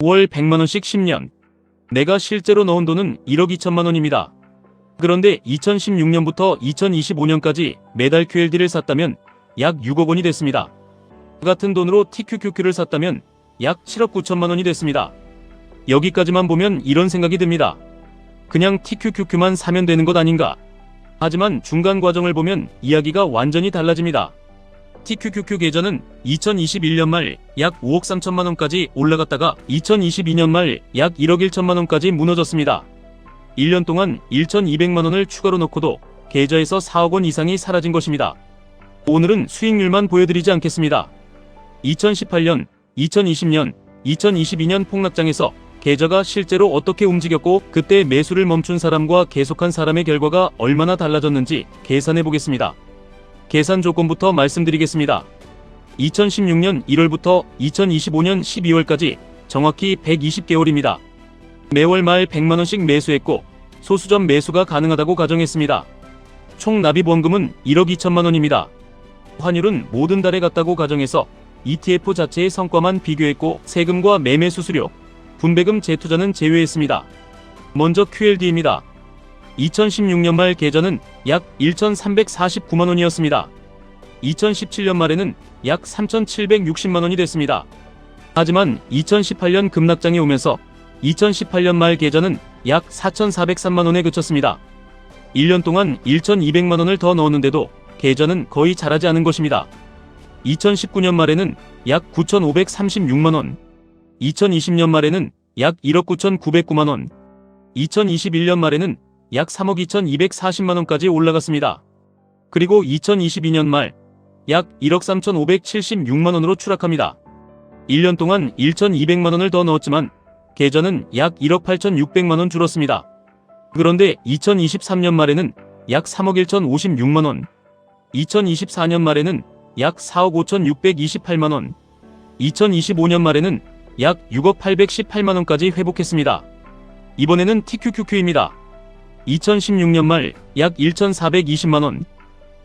월 100만원씩 10년. 내가 실제로 넣은 돈은 1억 2천만 원입니다. 그런데 2016년부터 2025년까지 매달 QLD를 샀다면 약 6억 원이 됐습니다. 같은 돈으로 TQQQ를 샀다면 약 7억 9천만 원이 됐습니다. 여기까지만 보면 이런 생각이 듭니다. 그냥 TQQQ만 사면 되는 것 아닌가? 하지만 중간 과정을 보면 이야기가 완전히 달라집니다. TQQQ 계좌는 2021년 말 약 5억 3천만 원까지 올라갔다가 2022년 말 약 1억 1천만 원까지 무너졌습니다. 1년 동안 1,200만 원을 추가로 넣고도 계좌에서 4억 원 이상이 사라진 것입니다. 오늘은 수익률만 보여드리지 않겠습니다. 2018년, 2020년, 2022년 폭락장에서 계좌가 실제로 어떻게 움직였고 그때 매수를 멈춘 사람과 계속한 사람의 결과가 얼마나 달라졌는지 계산해 보겠습니다. 계산 조건부터 말씀드리겠습니다. 2016년 1월부터 2025년 12월까지 정확히 120개월입니다. 매월 말 100만원씩 매수했고 소수점 매수가 가능하다고 가정했습니다. 총 납입 원금은 1억 2천만 원입니다. 환율은 모든 달에 같다고 가정해서 ETF 자체의 성과만 비교했고 세금과 매매 수수료, 분배금 재투자는 제외했습니다. 먼저 QLD입니다. 2016년 말 계좌는 약 1,349만 원이었습니다. 2017년 말에는 약 3,760만 원이 됐습니다. 하지만 2018년 급락장이 오면서 2018년 말 계좌는 약 4,403만 원에 그쳤습니다. 1년 동안 1,200만 원을 더 넣었는데도 계좌는 거의 자라지 않은 것입니다. 2019년 말에는 약 9,536만 원, 2020년 말에는 약 1억 9,909만 원, 2021년 말에는 약 3억 2,240만 원까지 올라갔습니다. 그리고 2022년 말 약 1억 3,576만 원으로 추락합니다. 1년 동안 1,200만 원을 더 넣었지만 계좌는 약 1억 8,600만 원 줄었습니다. 그런데 2023년 말에는 약 3억 1,056만 원, 2024년 말에는 약 4억 5,628만 원, 2025년 말에는 약 6억 818만 원까지 회복했습니다. 이번에는 TQQQ입니다. 2016년 말 약 1,420만 원,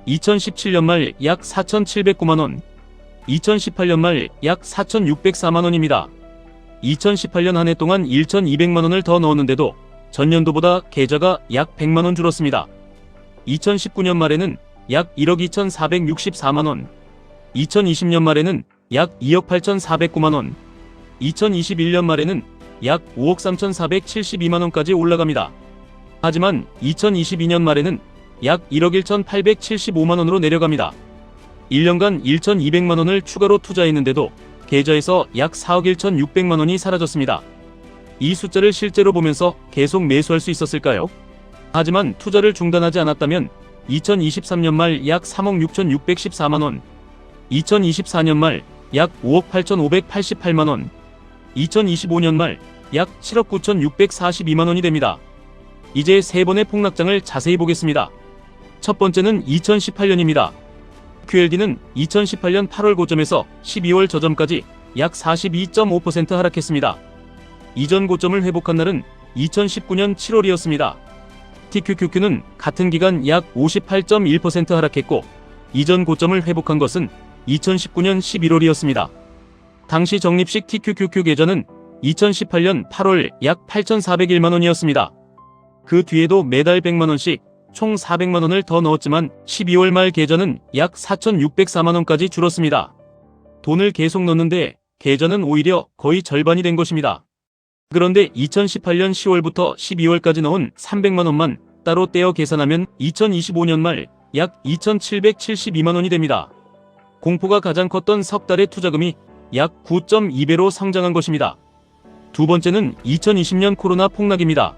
2017년 말 약 4,709만 원, 2018년 말 약 4,604만 원입니다. 2018년 한 해 동안 1,200만 원을 더 넣었는데도 전년도보다 계좌가 약 100만 원 줄었습니다. 2019년 말에는 약 1억 2,464만 원, 2020년 말에는 약 2억 8,409만 원, 2021년 말에는 약 5억 3,472만 원까지 올라갑니다. 하지만 2022년 말에는 약 1억 1,875만 원으로 내려갑니다. 1년간 1,200만 원을 추가로 투자했는데도 계좌에서 약 4억 1,600만 원이 사라졌습니다. 이 숫자를 실제로 보면서 계속 매수할 수 있었을까요? 하지만 투자를 중단하지 않았다면 2023년 말 약 3억 6,614만 원, 2024년 말 약 5억 8,588만 원, 2025년 말 약 7억 9,642만 원이 됩니다. 이제 세 번의 폭락장을 자세히 보겠습니다. 첫 번째는 2018년입니다. QLD는 2018년 8월 고점에서 12월 저점까지 약 42.5% 하락했습니다. 이전 고점을 회복한 날은 2019년 7월이었습니다. TQQQ는 같은 기간 약 58.1% 하락했고 이전 고점을 회복한 것은 2019년 11월이었습니다. 당시 적립식 TQQQ 계좌는 2018년 8월 약 8,401만 원이었습니다. 그 뒤에도 매달 100만 원씩 총 400만 원을 더 넣었지만 12월 말 계좌는 약 4,604만 원까지 줄었습니다. 돈을 계속 넣는데 계좌는 오히려 거의 절반이 된 것입니다. 그런데 2018년 10월부터 12월까지 넣은 300만 원만 따로 떼어 계산하면 2025년 말 약 2,772만 원이 됩니다. 공포가 가장 컸던 석 달의 투자금이 약 9.2배로 성장한 것입니다. 두 번째는 2020년 코로나 폭락입니다.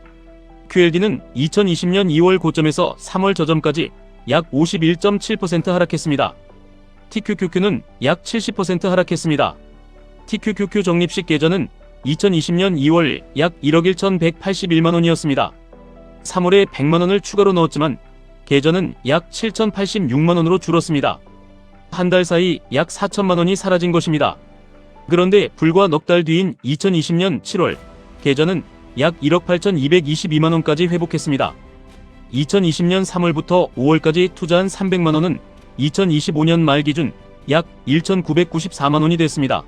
QLD는 2020년 2월 고점에서 3월 저점까지 약 51.7% 하락했습니다. TQQQ는 약 70% 하락했습니다. TQQQ 적립식 계좌는 2020년 2월 약 1억 1,181만 원이었습니다. 3월에 100만 원을 추가로 넣었지만 계좌는 약 7,086만 원으로 줄었습니다. 한 달 사이 약 4천만 원이 사라진 것입니다. 그런데 불과 넉 달 뒤인 2020년 7월 계좌는 약 1억 8,222만 원까지 회복했습니다. 2020년 3월부터 5월까지 투자한 300만 원은 2025년 말 기준 약 1,994만 원이 됐습니다.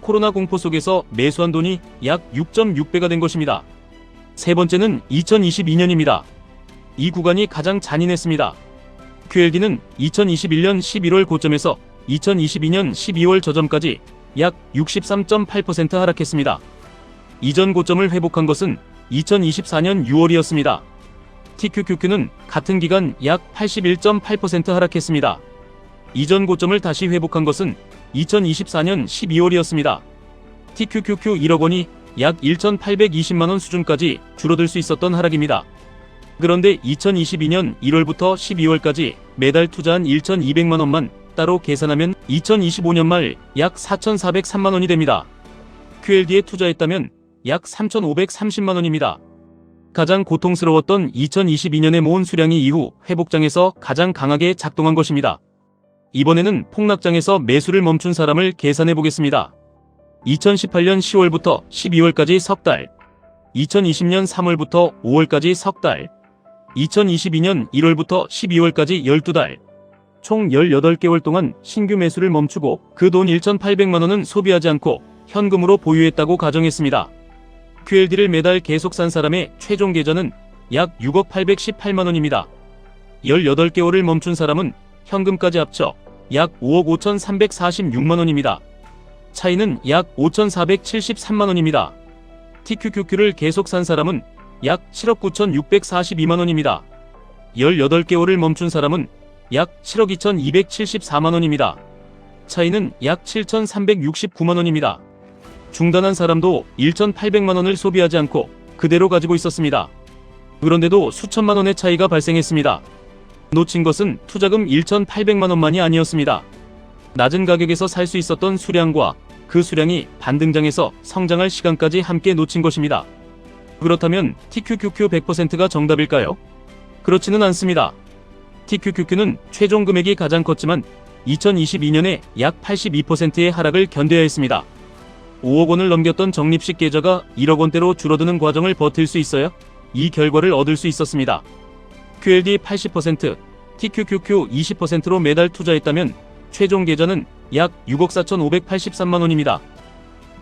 코로나 공포 속에서 매수한 돈이 약 6.6배가 된 것입니다. 세 번째는 2022년입니다. 이 구간이 가장 잔인했습니다. QLD는 2021년 11월 고점에서 2022년 12월 저점까지 약 63.8% 하락했습니다. 이전 고점을 회복한 것은 2024년 6월이었습니다. TQQQ는 같은 기간 약 81.8% 하락했습니다. 이전 고점을 다시 회복한 것은 2024년 12월이었습니다. TQQQ 1억 원이 약 1,820만원 수준까지 줄어들 수 있었던 하락입니다. 그런데 2022년 1월부터 12월까지 매달 투자한 1,200만원만 따로 계산하면 2025년 말 약 4,403만원이 됩니다. QLD에 투자했다면 약 3,530만원입니다. 가장 고통스러웠던 2022년에 모은 수량이 이후 회복장에서 가장 강하게 작동한 것입니다. 이번에는 폭락장에서 매수를 멈춘 사람을 계산해 보겠습니다. 2018년 10월부터 12월까지 석 달, 2020년 3월부터 5월까지 석 달, 2022년 1월부터 12월까지 12달, 총 18개월 동안 신규 매수를 멈추고 그 돈 1,800만원은 소비하지 않고 현금으로 보유했다고 가정했습니다. QLD를 매달 계속 산 사람의 최종 계좌는 약 6억 818만원입니다. 18개월을 멈춘 사람은 현금까지 합쳐 약 5억 5,346만원입니다. 차이는 약 5,473만원입니다. TQQQ를 계속 산 사람은 약 7억 9,642만원입니다. 18개월을 멈춘 사람은 약 7억 2,274만원입니다. 차이는 약 7,369만원입니다. 중단한 사람도 1,800만원을 소비하지 않고 그대로 가지고 있었습니다. 그런데도 수천만원의 차이가 발생했습니다. 놓친 것은 투자금 1,800만원만이 아니었습니다. 낮은 가격에서 살 수 있었던 수량과 그 수량이 반등장에서 성장할 시간까지 함께 놓친 것입니다. 그렇다면 TQQQ 100%가 정답일까요? 그렇지는 않습니다. TQQQ는 최종 금액이 가장 컸지만 2022년에 약 82%의 하락을 견뎌야 했습니다. 5억 원을 넘겼던 적립식 계좌가 1억 원대로 줄어드는 과정을 버틸 수 있어야 이 결과를 얻을 수 있었습니다. QLD 80%, TQQQ 20%로 매달 투자했다면 최종 계좌는 약 6억 4,583만원입니다.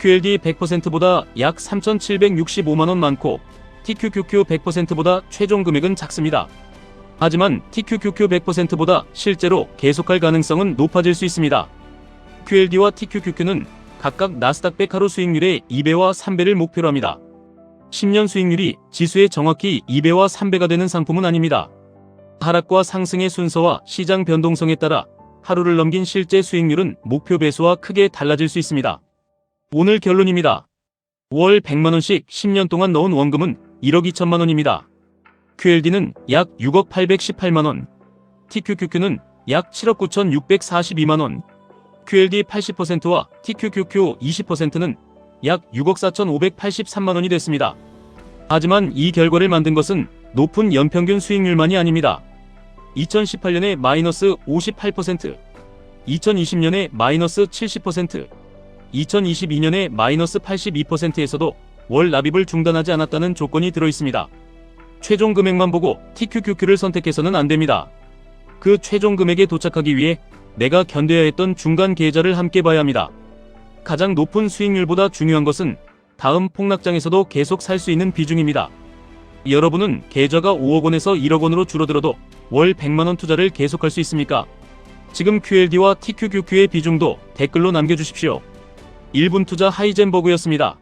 QLD 100%보다 약 3,765만원 많고 TQQQ 100%보다 최종 금액은 작습니다. 하지만 TQQQ 100%보다 실제로 계속할 가능성은 높아질 수 있습니다. QLD와 TQQQ는 각각 나스닥 100 하루 수익률의 2배와 3배를 목표로 합니다. 10년 수익률이 지수의 정확히 2배와 3배가 되는 상품은 아닙니다. 하락과 상승의 순서와 시장 변동성에 따라 하루를 넘긴 실제 수익률은 목표 배수와 크게 달라질 수 있습니다. 오늘 결론입니다. 월 100만원씩 10년 동안 넣은 원금은 1억 2천만원입니다. QLD는 약 6억 818만원, TQQQ는 약 7억 9,642만원, QLD 80%와 TQQQ 20%는 약 6억 4,583만원이 됐습니다. 하지만 이 결과를 만든 것은 높은 연평균 수익률만이 아닙니다. 2018년에 마이너스 58%, 2020년에 마이너스 70%, 2022년에 마이너스 82%에서도 월 납입을 중단하지 않았다는 조건이 들어있습니다. 최종 금액만 보고 TQQQ를 선택해서는 안됩니다. 그 최종 금액에 도착하기 위해 내가 견뎌야 했던 중간 계좌를 함께 봐야 합니다. 가장 높은 수익률보다 중요한 것은 다음 폭락장에서도 계속 살 수 있는 비중입니다. 여러분은 계좌가 5억 원에서 1억 원으로 줄어들어도 월 100만원 투자를 계속할 수 있습니까? 지금 QLD와 TQQQ의 비중도 댓글로 남겨주십시오. 1분 투자 하이젠버그였습니다.